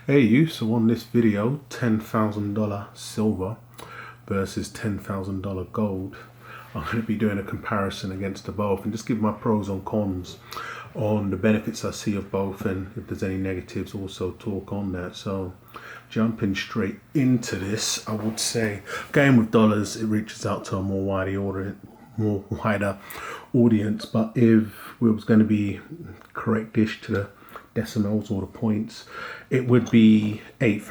Hey you, so on this video, $10,000 silver versus $10,000 gold. I'm going to be doing a comparison against the both and just give my pros and cons on the benefits I see of both, and if there's any negatives also talk on that. So jumping straight into this, I would say going with dollars, it reaches out to a more wider audience. But if we was going to be correct-ish to the decimals or the points, it would be 8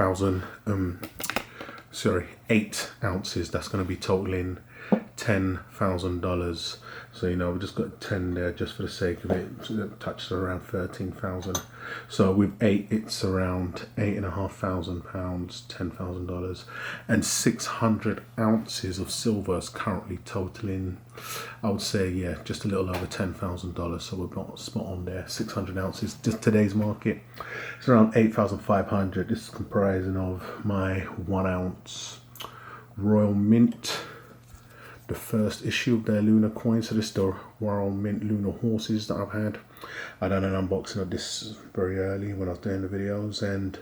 ounces. That's going to be totaling $10,000. So we just got 10 there just for the sake of it. So it touched around 13,000. So with 8, it's around £8,500, $10,000, and 600 ounces of silver is currently totaling, I would say, just a little over $10,000. So we're not spot on there. 600 ounces, just today's market, it's around 8,500. This is comprising of my 1 ounce Royal Mint, the first issue of their lunar coin. So this is the Royal Mint lunar horses that I've had. I done an unboxing of this very early when I was doing the videos, and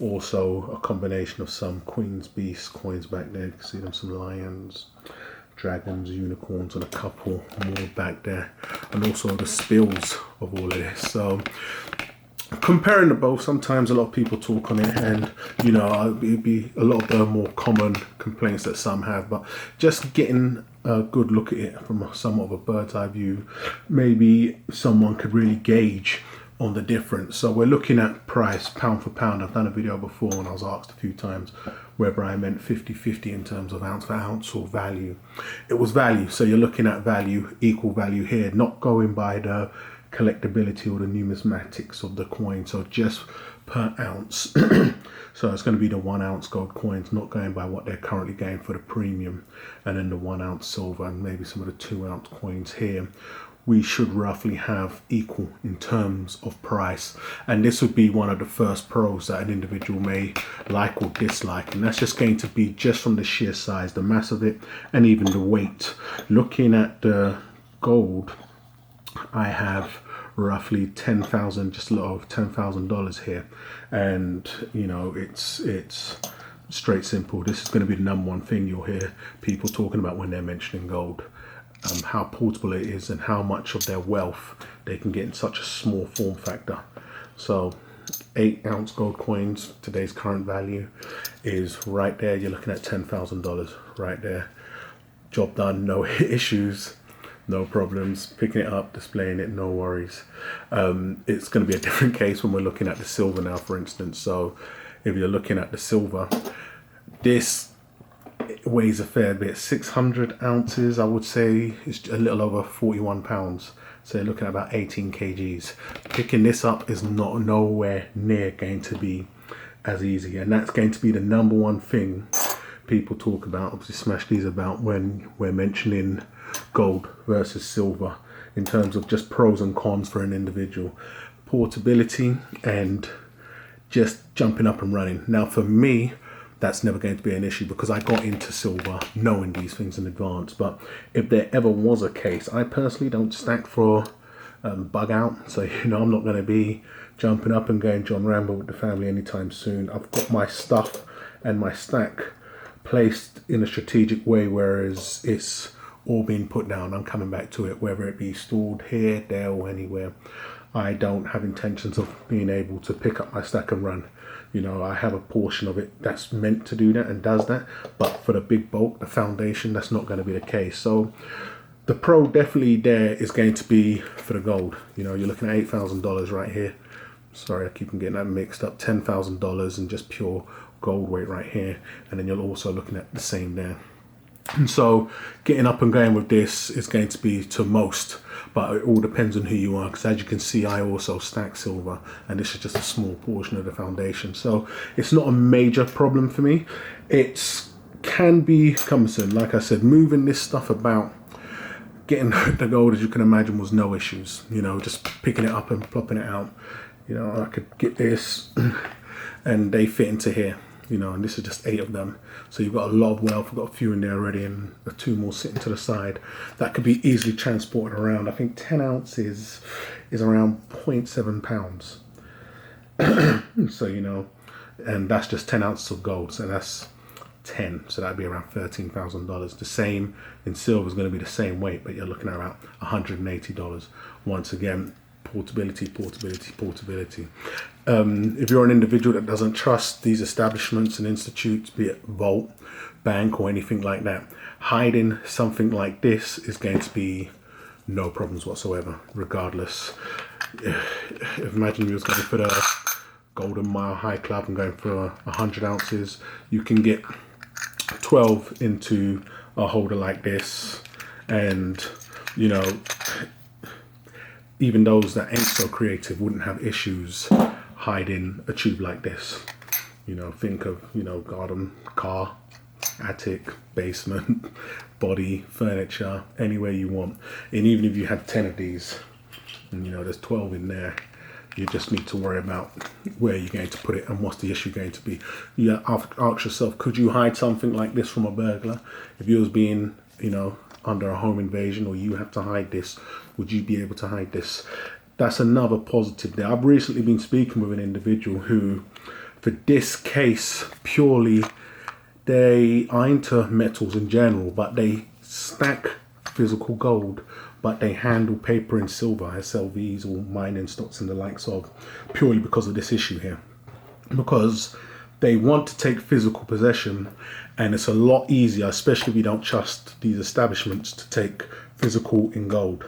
also a combination of some Queen's Beast coins back there. You can see them, some lions, dragons, unicorns, and a couple more back there, and also the spills of all of this. So comparing the both, sometimes a lot of people talk on it, and it'd be a lot of the more common complaints that some have, but just getting a good look at it from somewhat of a bird's eye view, maybe someone could really gauge on the difference. So we're looking at price pound for pound. I've done a video before and I was asked a few times whether I meant 50-50 in terms of ounce for ounce or value. It was value. So you're looking at value, equal value here, not going by the collectability or the numismatics of the coin, so just per ounce. So it's going to be the 1 ounce gold coins, not going by what they're currently getting for the premium, and then the 1 ounce silver and maybe some of the 2 ounce coins here. We should roughly have equal in terms of price, and this would be one of the first pros that an individual may like or dislike, and that's just going to be just from the sheer size, the mass of it, and even the weight. Looking at the gold, I have roughly 10,000, just a little over $10,000 here, and it's straight simple. This is going to be the number one thing you'll hear people talking about when they're mentioning gold, how portable it is and how much of their wealth they can get in such a small form factor. So 8 ounce gold coins, today's current value is right there. You're looking at $10,000 right there. Job done, no issues, no problems, picking it up, displaying it, no worries. It's going to be a different case when we're looking at the silver now, for instance. So if you're looking at the silver, this weighs a fair bit. 600 ounces, I would say, is a little over 41 pounds. So you're looking at about 18 kgs. Picking this up is nowhere near going to be as easy, and that's going to be the number one thing people talk about, obviously smash these about, when we're mentioning gold versus silver in terms of just pros and cons for an individual. Portability and just jumping up and running. Now for me, that's never going to be an issue because I got into silver knowing these things in advance. But if there ever was a case, I personally don't stack for bug out. So I'm not going to be jumping up and going John Rambo with the family anytime soon. I've got my stuff and my stack placed in a strategic way, whereas it's all being put down. I'm coming back to it, whether it be stored here, there, or anywhere. I don't have intentions of being able to pick up my stack and run. I have a portion of it that's meant to do that and does that, but for the big bulk, the foundation, that's not going to be the case. So the pro definitely there is going to be for the gold. You're looking at $8,000 right here. Sorry, I keep on getting that mixed up. $10,000 and just pure gold weight right here, and then you're also looking at the same there. And so getting up and going with this is going to be to most, but it all depends on who you are, because as you can see, I also stack silver, and this is just a small portion of the foundation. So it's not a major problem for me. It can be cumbersome. Like I said, moving this stuff about, getting the gold, as you can imagine, was no issues. Just picking it up and plopping it out. I could get this and they fit into here. And this is just 8 of them. So you've got a lot of wealth. We've got a few in there already, and the 2 more sitting to the side. That could be easily transported around. I think 10 ounces is around 0.7 pounds. So, and that's just 10 ounces of gold. So that's 10, so that'd be around $13,000. The same in silver is going to be the same weight, but you're looking at around $180. Once again, portability. If you're an individual that doesn't trust these establishments and institutes, be it Vault, bank, or anything like that, hiding something like this is going to be no problems whatsoever, regardless. Imagine you was going for the Golden Mile High Club and going for 100 ounces. You can get 12 into a holder like this, and you know, even those that ain't so creative wouldn't have issues hiding a tube like this. You know, think of, you know, garden, car, attic, basement, body, furniture, anywhere you want. And even if you had 10 of these, and you know, there's 12 in there, you just need to worry about where you're going to put it and what's the issue going to be. You ask yourself, could you hide something like this from a burglar? If you was being, you know, under a home invasion, or you have to hide this, would you be able to hide this? That's another positive there. I've recently been speaking with an individual who, for this case purely, they are into metals in general, but they stack physical gold, but they handle paper and silver, SLVs or mining stocks and the likes of, purely because of this issue here. Because they want to take physical possession, and it's a lot easier, especially if you don't trust these establishments, to take physical in gold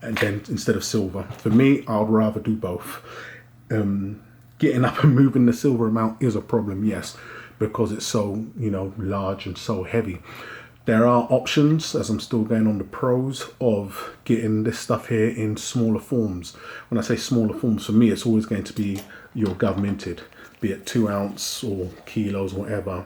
and then instead of silver. For me, I'd rather do both. Getting up and moving the silver amount is a problem, yes, because it's so, you know, large and so heavy. There are options, as I'm still going on the pros, of getting this stuff here in smaller forms. When I say smaller forms, for me, it's always going to be your governmented, be it 2 ounce or kilos, whatever.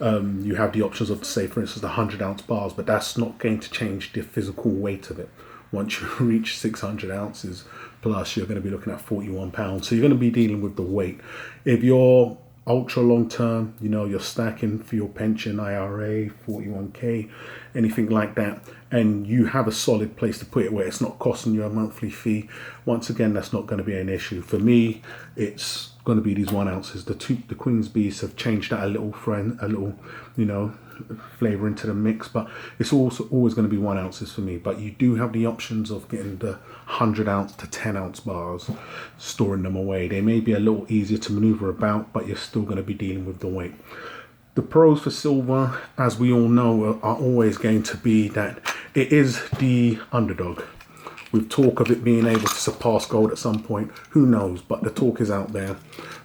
You have the options of, say, for instance, the 100 ounce bars, but that's not going to change the physical weight of it. Once you reach 600 ounces plus, you're going to be looking at 41 pounds. So you're going to be dealing with the weight. If you're ultra long term, you know, you're stacking for your pension, IRA, 41k, anything like that, and you have a solid place to put it where it's not costing you a monthly fee, once again, that's not going to be an issue. For me, it's going to be these 1 ounces. The Queen's Bees have changed that a little, you know, flavor into the mix, but it's also always going to be 1 ounces for me. But you do have the options of getting the 100 ounce to 10 ounce bars, storing them away. They may be a little easier to maneuver about, but you're still going to be dealing with the weight. The pros for silver, as we all know, are always going to be that it is the underdog. With talk of it being able to surpass gold at some point, who knows? But the talk is out there.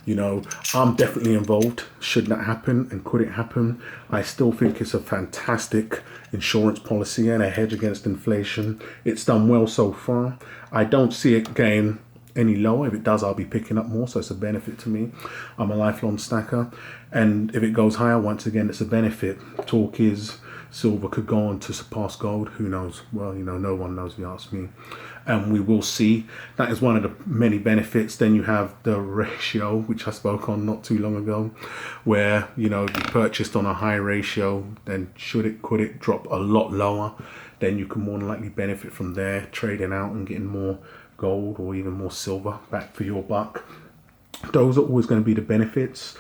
You know, I'm definitely involved. Should that happen, and could it happen, I still think it's a fantastic insurance policy and a hedge against inflation. It's done well so far. I don't see it going any lower. If it does, I'll be picking up more, so it's a benefit to me. I'm a lifelong stacker, and if it goes higher, once again, it's a benefit. Talk is silver could go on to surpass gold. Who knows? Well, you know, no one knows if you ask me. And we will see. That is one of the many benefits. Then you have the ratio, which I spoke on not too long ago, where, you know, you purchased on a high ratio, then could it drop a lot lower, then you can more than likely benefit from there, trading out and getting more gold or even more silver back for your buck. Those are always going to be the benefits.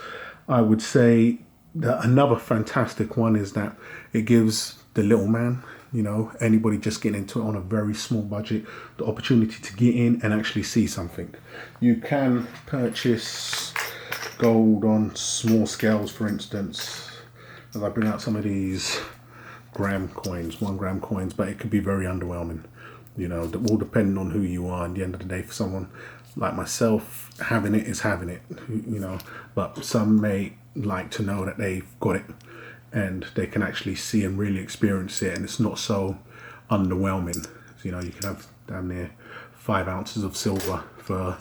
I would say that another fantastic one is that it gives the little man, you know, anybody just getting into it on a very small budget, the opportunity to get in and actually see something. You can purchase gold on small scales, for instance, as I bring out some of these gram coins, 1 gram coins, but it could be very underwhelming. You know, all depending on who you are. At the end of the day, for someone like myself, having it is having it, you know, but some may like to know that they've got it and they can actually see and really experience it, and it's not so underwhelming. You know, you can have damn near 5 ounces of silver for,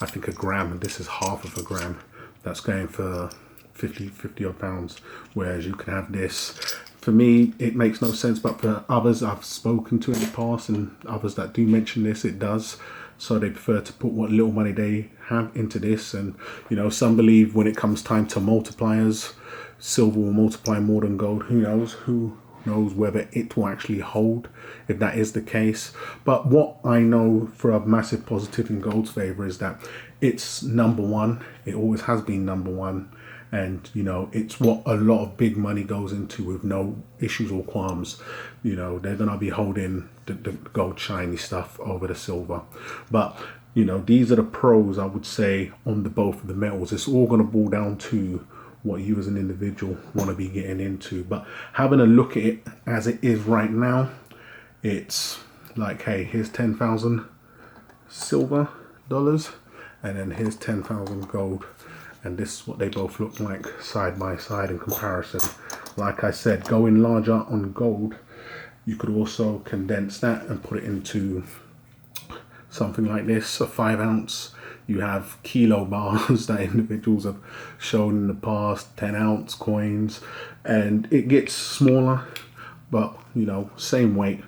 I think, a gram, and this is half of a gram. That's going for 50 odd pounds, whereas you can have this. For me, it makes no sense, but for others I've spoken to in the past, and others that do mention this, it does. So they prefer to put what little money they have into this. And, you know, some believe when it comes time to multipliers, silver will multiply more than gold. Who knows? Who knows whether it will actually hold, if that is the case. But what I know for a massive positive in gold's favor is that it's number one. It always has been number one. And, you know, it's what a lot of big money goes into with no issues or qualms. You know, they're going to be holding the gold shiny stuff over the silver. But, you know, these are the pros, I would say, on the both of the metals. It's all going to boil down to what you as an individual want to be getting into. But having a look at it as it is right now, it's like, hey, here's 10,000 silver dollars, and then here's 10,000 gold. And this is what they both look like side by side in comparison. Like I said, going larger on gold, you could also condense that and put it into something like this, a 5 ounce. You have kilo bars that individuals have shown in the past, 10 ounce coins, and it gets smaller, but you know, same weight,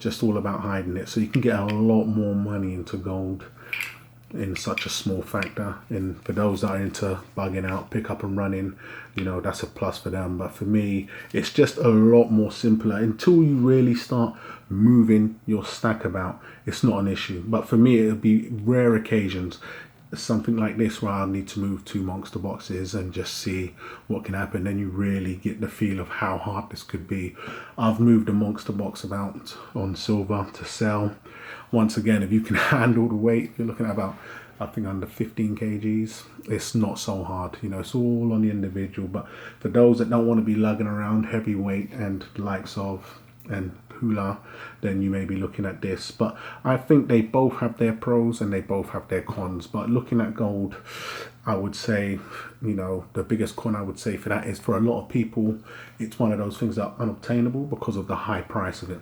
just all about hiding it. So you can get a lot more money into gold in such a small factor. And for those that are into bugging out, pick up and running, you know, that's a plus for them. But for me, it's just a lot more simpler. Until you really start moving your stack about, it's not an issue. But for me, it'll be rare occasions, something like this, where I'll need to move 2 monster boxes and just see what can happen. Then you really get the feel of how hard this could be. I've moved a monster box about on silver to sell. Once again, if you can handle the weight, you're looking at about, I think, under 15 kgs. It's not so hard, you know, it's all on the individual. But for those that don't want to be lugging around heavy weight and the likes of and hula, then you may be looking at this. But I think they both have their pros and they both have their cons. But looking at gold, I would say, you know, the biggest con I would say for that is, for a lot of people, it's one of those things that are unobtainable because of the high price of it.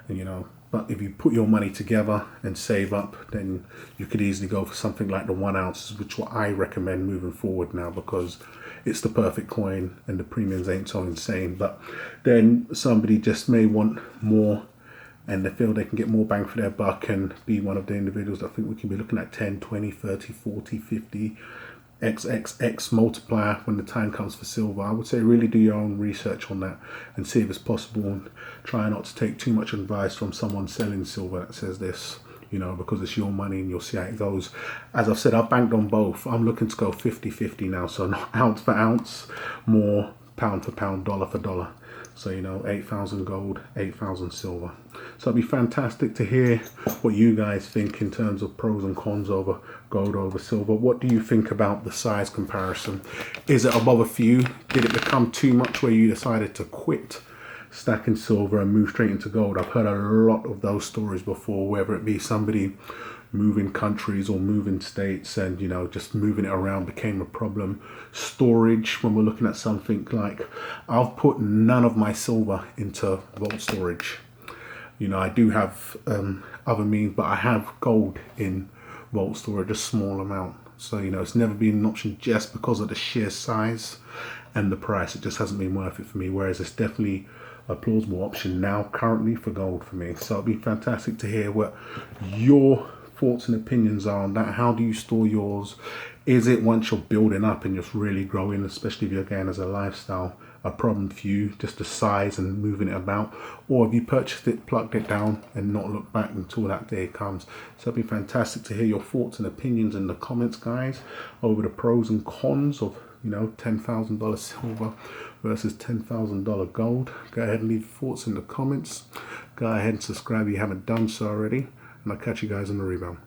And, you know, but if you put your money together and save up, then you could easily go for something like the 1 ounce, which what I recommend moving forward now, because it's the perfect coin and the premiums ain't so insane. But then somebody just may want more and they feel they can get more bang for their buck and be one of the individuals that think we can be looking at 10, 20, 30, 40, 50 XXX multiplier when the time comes for silver. I would say really do your own research on that and see if it's possible, and try not to take too much advice from someone selling silver that says this, you know, because it's your money and you'll see how it goes. As I've said, I've banked on both. I'm looking to go 50-50 now, so not ounce for ounce, more pound for pound, dollar for dollar. So, you know, 8,000 gold, 8,000 silver. So it'd be fantastic to hear what you guys think in terms of pros and cons over gold over silver. What do you think about the size comparison? Is it above a few? Did it become too much where you decided to quit stacking silver and move straight into gold? I've heard a lot of those stories before, whether it be somebody moving countries or moving states and, you know, just moving it around became a problem. Storage, when we're looking at something like, I've put none of my silver into vault storage. You know, I do have other means, but I have gold in vault storage, a small amount. So, you know, it's never been an option just because of the sheer size and the price. It just hasn't been worth it for me, whereas it's definitely a plausible option now currently for gold for me. So it'd be fantastic to hear what your thoughts and opinions are on that. How do you store yours? Is it, once you're building up and you're really growing, especially if you're going as a lifestyle, a problem for you, just the size and moving it about? Or have you purchased it, plugged it down and not looked back until that day comes? So it'd be fantastic to hear your thoughts and opinions in the comments, guys, over the pros and cons of, you know, $10,000 silver versus $10,000 gold. Go ahead and leave your thoughts in the comments. Go ahead and subscribe if you haven't done so already. And I'll catch you guys on the rebound.